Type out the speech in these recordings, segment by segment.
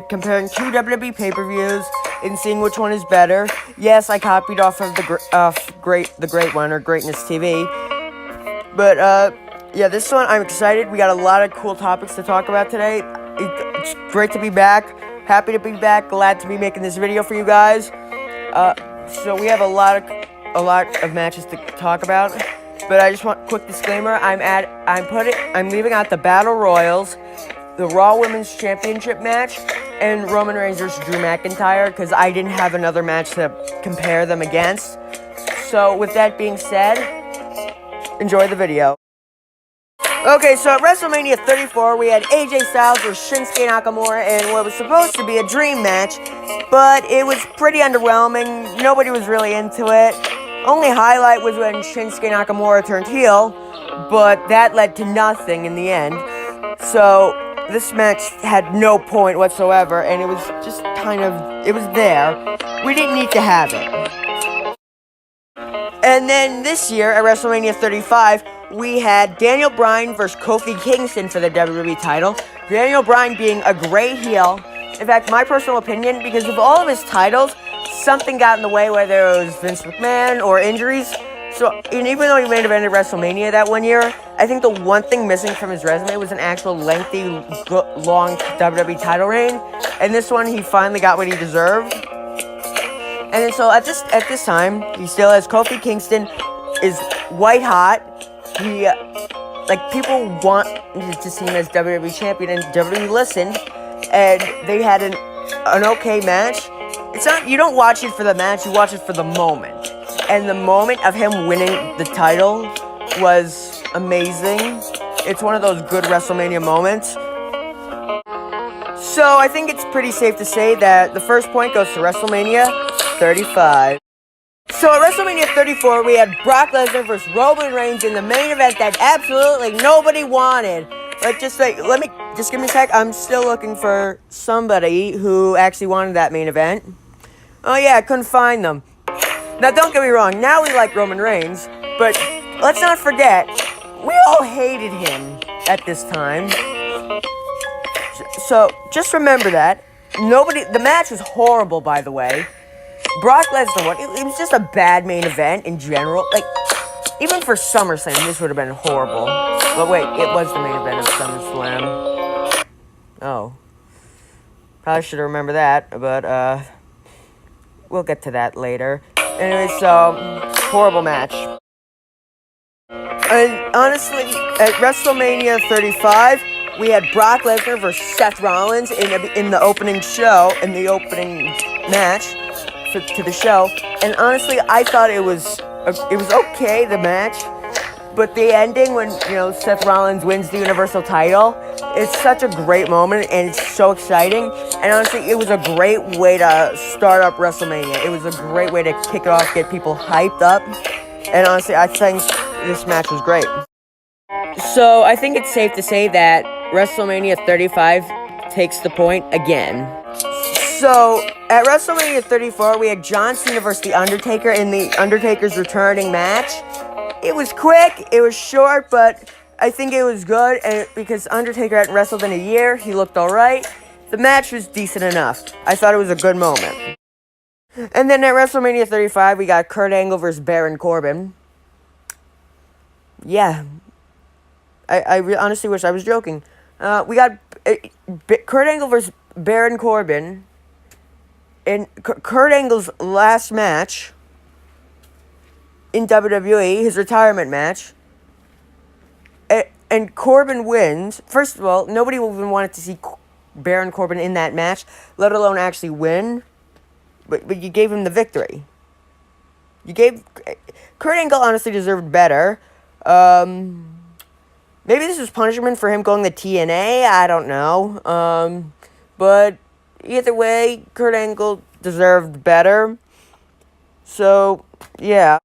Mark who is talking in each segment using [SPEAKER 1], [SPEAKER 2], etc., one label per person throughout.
[SPEAKER 1] comparing two WWE pay-per-views and seeing which one is better. Yes, I copied off of the Great One, or Greatness TV. But yeah, this one I'm excited. We got a lot of cool topics to talk about today. It's great to be back. Happy to be back. Glad to be making this video for you guys. So we have a lot of matches to talk about. But I just want a quick disclaimer. I'm leaving out the Battle Royals, the Raw Women's Championship match, and Roman Reigns versus Drew McIntyre, because I didn't have another match to compare them against. So with that being said, enjoy the video. Okay, so at WrestleMania 34, we had AJ Styles versus Shinsuke Nakamura in what was supposed to be a dream match, but it was pretty underwhelming. Nobody was really into it. Only highlight was when Shinsuke Nakamura turned heel, but that led to nothing in the end. So this match had no point whatsoever, and it was just it was there. We didn't need to have it. And then this year, at WrestleMania 35, we had Daniel Bryan versus Kofi Kingston for the WWE title. Daniel Bryan being a great heel. In fact, my personal opinion, because of all of his titles, something got in the way, whether it was Vince McMahon or injuries. So, and even though he main evented WrestleMania that one year, I think the one thing missing from his resume was an actual lengthy, long WWE title reign. And this one, he finally got what he deserved. And then so at this time, he still has Kofi Kingston, is white hot. He, people want to see him as WWE champion, and WWE listened, and they had an okay match. It's not, you don't watch it for the match, you watch it for the moment. And the moment of him winning the title was amazing. It's one of those good WrestleMania moments. So I think it's pretty safe to say that the first point goes to WrestleMania 35. So at WrestleMania 34, we had Brock Lesnar versus Roman Reigns in the main event that absolutely nobody wanted. But just give me a sec. I'm still looking for somebody who actually wanted that main event. Oh yeah, I couldn't find them. Now don't get me wrong, now we like Roman Reigns, but let's not forget, we all hated him at this time. So just remember that. The match was horrible, by the way. Brock Lesnar won. It was just a bad main event in general. Even for SummerSlam, this would have been horrible. But wait, it was the main event of SummerSlam. Oh. Probably should have remembered that, but, we'll get to that later. Anyway, so, horrible match. And honestly, at WrestleMania 35, we had Brock Lesnar versus Seth Rollins in the opening show, in the opening match to the show. And honestly, I thought it was okay, the match. But the ending, when, Seth Rollins wins the Universal title, it's such a great moment, and it's so exciting. And honestly, it was a great way to start up WrestleMania. It was a great way to kick it off, get people hyped up. And honestly, I think this match was great. So, I think it's safe to say that WrestleMania 35 takes the point again. So, at WrestleMania 34, we had John Cena versus The Undertaker in The Undertaker's returning match. It was quick, it was short, but I think it was good, and because Undertaker hadn't wrestled in a year, he looked alright. The match was decent enough. I thought it was a good moment. And then at WrestleMania 35, we got Kurt Angle versus Baron Corbin. Yeah. I honestly wish I was joking. We got Kurt Angle versus Baron Corbin in Kurt Angle's last match in WWE, his retirement match, and Corbin wins. First of all, nobody even wanted to see Baron Corbin in that match, let alone actually win, but you gave him the victory. Kurt Angle honestly deserved better. Maybe this was punishment for him going to TNA, I don't know. But either way, Kurt Angle deserved better. So, yeah.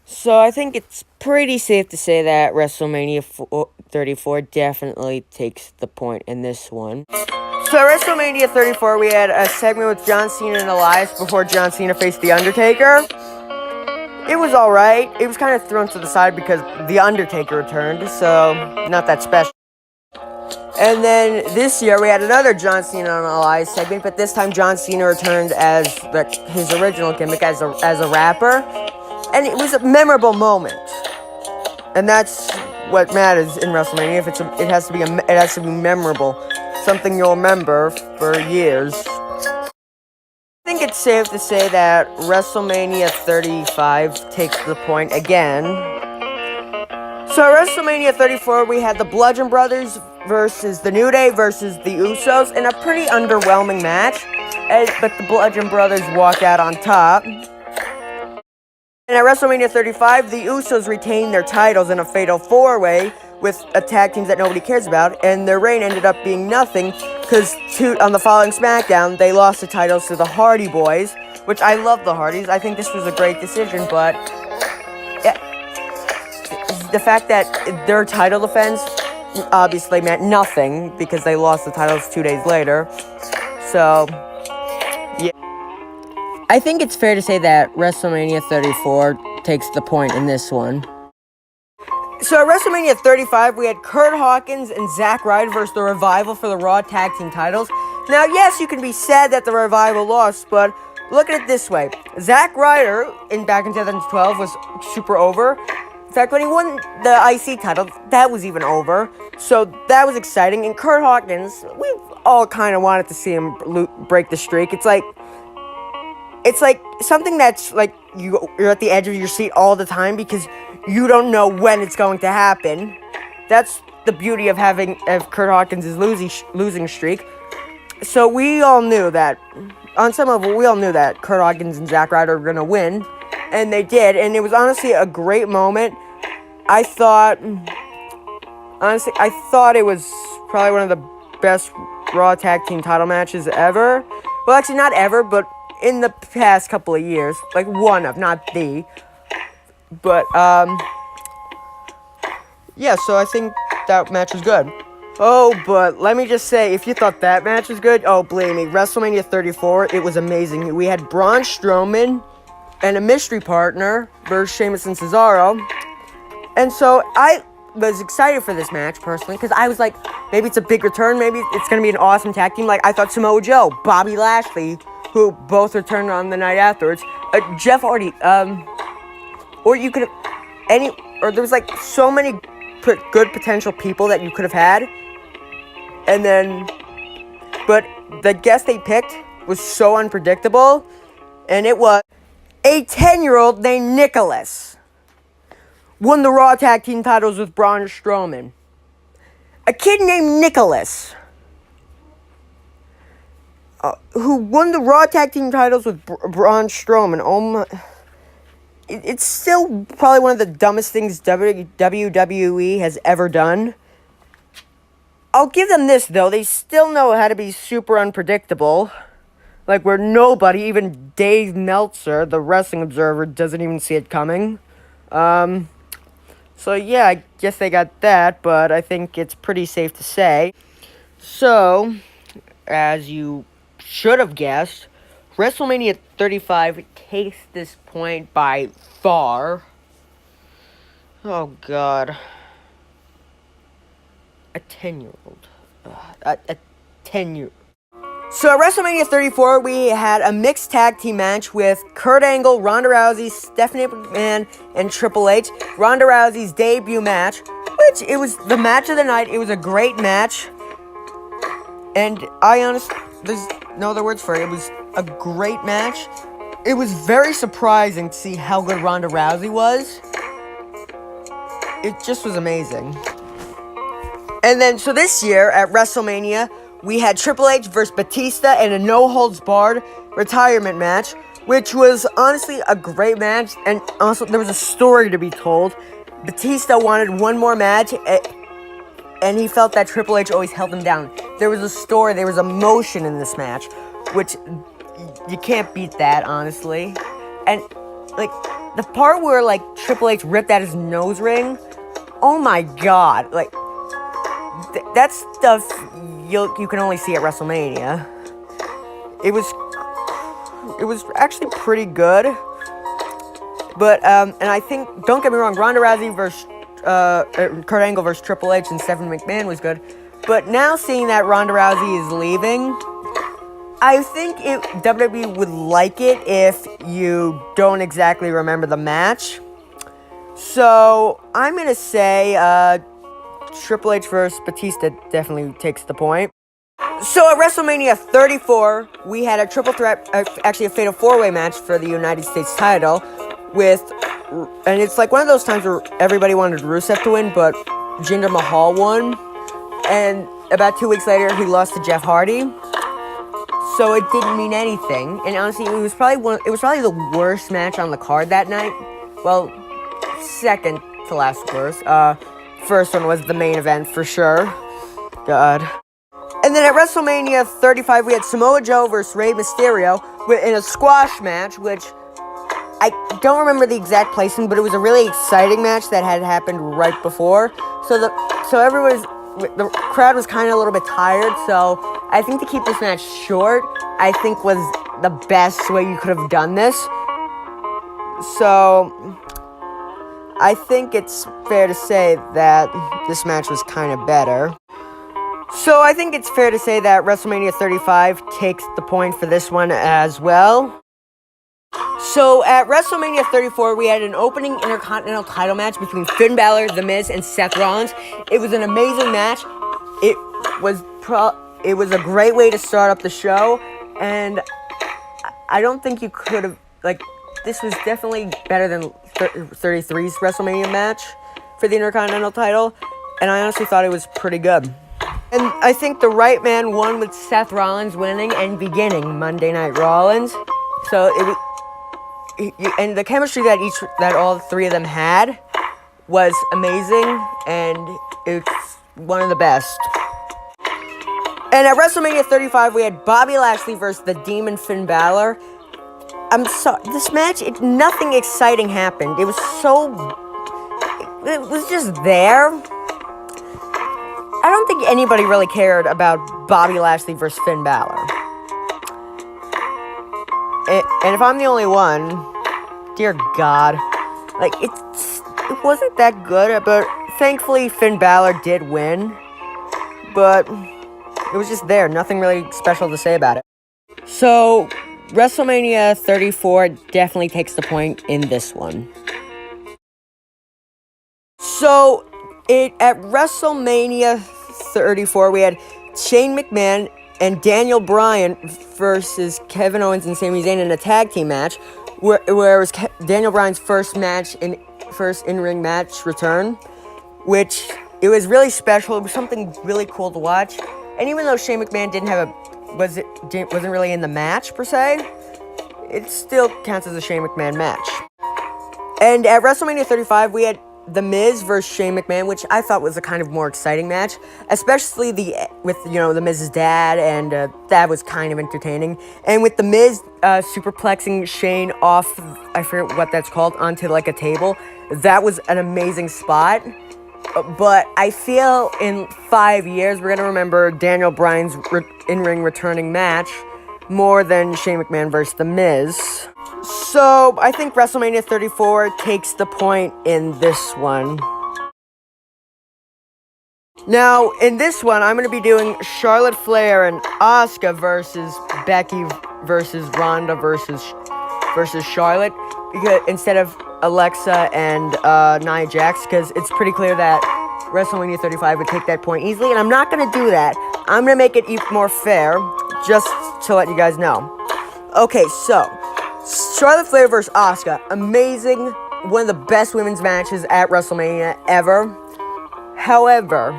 [SPEAKER 1] So I think it's pretty safe to say that WrestleMania 34 definitely takes the point in this one. So at WrestleMania 34, we had a segment with John Cena and Elias before John Cena faced The Undertaker. It was alright. It was kind of thrown to the side because The Undertaker returned, so not that special. And then this year we had another John Cena Unalive segment, but this time John Cena returned as his original gimmick as a rapper, and it was a memorable moment. And that's what matters in WrestleMania. If it has to be memorable, something you'll remember for years. I think it's safe to say that WrestleMania 35 takes the point again. So at WrestleMania 34, we had the Bludgeon Brothers versus the New Day versus the Usos in a pretty underwhelming match, but the Bludgeon Brothers walked out on top. And at WrestleMania 35, the Usos retained their titles in a fatal four-way with a tag teams that nobody cares about, and their reign ended up being nothing because on the following SmackDown, they lost the titles to the Hardy Boys, which I love the Hardys. I think this was a great decision, but the fact that their title defense obviously meant nothing because they lost the titles 2 days later. So, yeah. I think it's fair to say that WrestleMania 34 takes the point in this one. So at WrestleMania 35, we had Kurt Hawkins and Zack Ryder versus the Revival for the Raw Tag Team titles. Now, yes, you can be sad that the Revival lost, but look at it this way. Zack Ryder, back in 2012, was super over. In fact, when he won the IC title, that was even over. So that was exciting. And Kurt Hawkins, we all kind of wanted to see him break the streak. It's like something that's like you're at the edge of your seat all the time because you don't know when it's going to happen. That's the beauty of Kurt Hawkins' losing streak. So we all knew that, on some level, we all knew that Kurt Hawkins and Zack Ryder were going to win. And they did. And it was honestly a great moment. I thought it was probably one of the best Raw Tag Team title matches ever. Well, actually, not ever, but in the past couple of years. Like, one of, not the. But, yeah, so I think that match was good. Oh, but let me just say, if you thought that match was good, oh, believe me, WrestleMania 34, it was amazing. We had Braun Strowman and a mystery partner versus Sheamus and Cesaro. And so I was excited for this match, personally, because I was like, maybe it's a big return, maybe it's going to be an awesome tag team. Like, I thought Samoa Joe, Bobby Lashley, who both returned on the night afterwards, Jeff Hardy, or you could have, there was like so many good potential people that you could have had. And then, but the guest they picked was so unpredictable, and it was a 10-year-old named Nicholas. Won the Raw Tag Team titles with Braun Strowman. A kid named Nicholas, who won the Raw Tag Team titles with Braun Strowman. Oh my. It's still probably one of the dumbest things WWE has ever done. I'll give them this, though. They still know how to be super unpredictable. Like, where nobody, even Dave Meltzer, the Wrestling Observer, doesn't even see it coming. So, yeah, I guess they got that, but I think it's pretty safe to say. So, as you should have guessed, WrestleMania 35 takes this point by far. Oh, God. A 10-year-old. A 10-year-old. So at WrestleMania 34, we had a mixed tag team match with Kurt Angle, Ronda Rousey, Stephanie McMahon, and Triple H. Ronda Rousey's debut match, which it was the match of the night. It was a great match. And I honestly, there's no other words for it. It was a great match. It was very surprising to see how good Ronda Rousey was. It just was amazing. And then, so this year at WrestleMania, we had Triple H versus Batista in a no-holds-barred retirement match, which was honestly a great match, and also there was a story to be told. Batista wanted one more match, and he felt that Triple H always held him down. There was a story, there was emotion in this match, which you can't beat that, honestly. And, like, the part where, like, Triple H ripped out his nose ring, oh my God, like, that stuff you can only see at WrestleMania. It was actually pretty good. But, and I think, don't get me wrong, Ronda Rousey versus, Kurt Angle versus Triple H and Stephanie McMahon was good. But now seeing that Ronda Rousey is leaving, I think WWE would like it if you don't exactly remember the match. So I'm going to say Triple H versus Batista definitely takes the point. So at WrestleMania 34, we had a triple threat, actually a fatal four-way match for the United States title and it's like one of those times where everybody wanted Rusev to win, but Jinder Mahal won. And about 2 weeks later, he lost to Jeff Hardy. So it didn't mean anything. And honestly, it was probably the worst match on the card that night. Well, second to last worst. First one was the main event for sure. God. And then at WrestleMania 35, we had Samoa Joe versus Rey Mysterio in a squash match, which I don't remember the exact placing, but it was a really exciting match that had happened right before. So the crowd was kind of a little bit tired. So I think to keep this match short, I think was the best way you could have done this. So I think it's fair to say that this match was kind of better. So I think it's fair to say that WrestleMania 35 takes the point for this one as well. So at WrestleMania 34, we had an opening Intercontinental title match between Finn Balor, The Miz, and Seth Rollins. It was an amazing match. It was a great way to start up the show, and I don't think you could have, this was definitely better than 33's WrestleMania match for the Intercontinental title, and I honestly thought it was pretty good. And I think the right man won with Seth Rollins winning and beginning Monday Night Rollins. So it was, and the chemistry that all three of them had was amazing, and it's one of the best. And at WrestleMania 35, we had Bobby Lashley versus the Demon Finn Balor. I'm sorry, this match, nothing exciting happened. It was just there. I don't think anybody really cared about Bobby Lashley versus Finn Balor. And if I'm the only one, dear God, it wasn't that good, but thankfully Finn Balor did win. But it was just there, nothing really special to say about it. So WrestleMania 34 definitely takes the point in this one. So at WrestleMania 34, we had Shane McMahon and Daniel Bryan versus Kevin Owens and Sami Zayn in a tag team match, where it was Daniel Bryan's first in-ring match return, which it was really special. It was something really cool to watch. And even though Shane McMahon wasn't really in the match per se, it still counts as a Shane McMahon match. And at WrestleMania 35, we had The Miz versus Shane McMahon, which I thought was a kind of more exciting match, especially with The Miz's dad, and that was kind of entertaining. And with The Miz superplexing Shane off, I forget what that's called, onto a table, that was an amazing spot. But I feel in 5 years, we're going to remember Daniel Bryan's in-ring returning match more than Shane McMahon versus The Miz. So I think WrestleMania 34 takes the point in this one. Now, in this one, I'm going to be doing Charlotte Flair and Asuka versus Becky versus Ronda versus Charlotte, because instead of Alexa and Nia Jax, because it's pretty clear that WrestleMania 35 would take that point easily, and I'm not going to do that. I'm going to make it even more fair, just to let you guys know. Okay, so Charlotte Flair versus Asuka, amazing, one of the best women's matches at WrestleMania ever. However,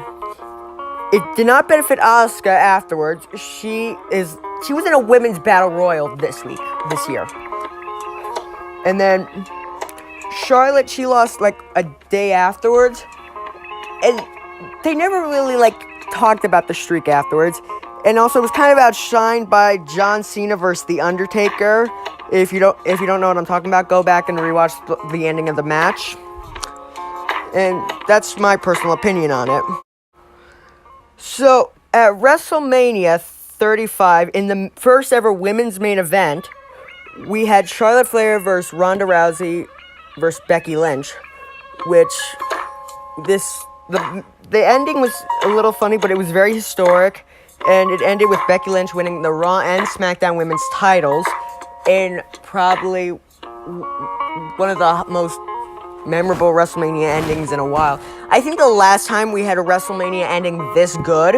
[SPEAKER 1] it did not benefit Asuka afterwards. She was in a women's battle royal this year. And then Charlotte, she lost a day afterwards. And they never really talked about the streak afterwards. And also it was kind of outshined by John Cena versus The Undertaker. If you don't know what I'm talking about, go back and rewatch the ending of the match. And that's my personal opinion on it. So, at WrestleMania 35, in the first ever women's main event, we had Charlotte Flair versus Ronda Rousey versus Becky Lynch, which this the ending was a little funny, but it was very historic, and it ended with Becky Lynch winning the Raw and SmackDown Women's titles in probably one of the most memorable WrestleMania endings in a while. I think the last time we had a WrestleMania ending this good,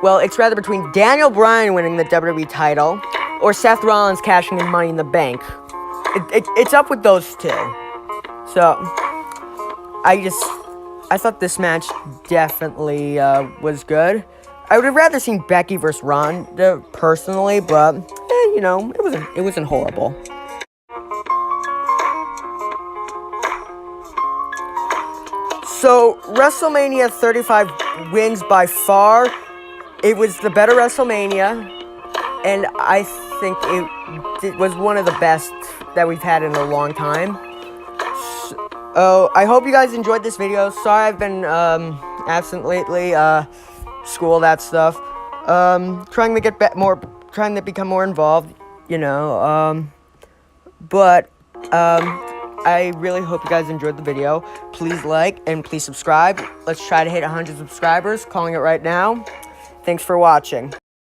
[SPEAKER 1] well, it's rather between Daniel Bryan winning the WWE title or Seth Rollins cashing in Money in the Bank. It's up with those two. So, I thought this match definitely was good. I would have rather seen Becky versus Ronda personally, but you know, it wasn't horrible. So WrestleMania 35 wins by far. It was the better WrestleMania, and I think it was one of the best that we've had in a long time. So, I hope you guys enjoyed this video. Sorry I've been absent lately. School, that stuff. Trying to become more involved, you know. But I really hope you guys enjoyed the video. Please like and please subscribe. Let's try to hit 100 subscribers. Calling it right now. Thanks for watching.